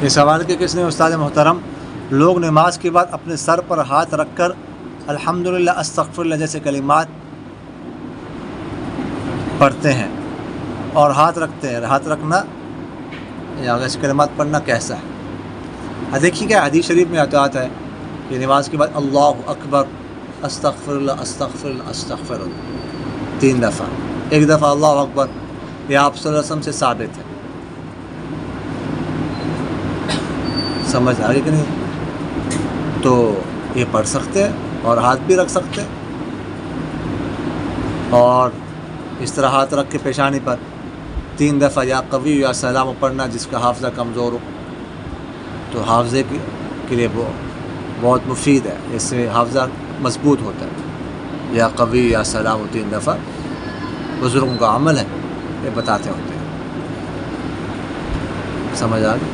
یہ سوال کہ کس نے استاد محترم لوگ نماز کے بعد اپنے سر پر ہاتھ رکھ کر الحمدللہ استغفراللہ جیسے کلمات پڑھتے ہیں اور ہاتھ رکھتے ہیں، ہاتھ رکھنا یا ایسے کلمات پڑھنا کیسا ہے؟ دیکھیے کیا حدیث شریف میں آتا ہے کہ نماز کے بعد اللہ اکبر استغفراللہ استغفراللہ استغفراللہ 3 دفعہ، ایک دفعہ اللہ اکبر، یہ آپ صلی اللہ علیہ وسلم سے ثابت ہے. سمجھ آ گئی کہ نہیں؟ تو یہ پڑھ سکتے ہیں اور ہاتھ بھی رکھ سکتے ہیں، اور اس طرح ہاتھ رکھ کے پیشانی پر 3 دفعہ یا قوی یا سلام پڑھنا جس کا حافظہ کمزور ہو تو حافظے کے لیے وہ بہت مفید ہے، اس سے حافظہ مضبوط ہوتا ہے. یا قوی یا سلام 3 دفعہ بزرگوں کا عمل ہے، یہ بتاتے ہوتے ہیں. سمجھ آ گئی؟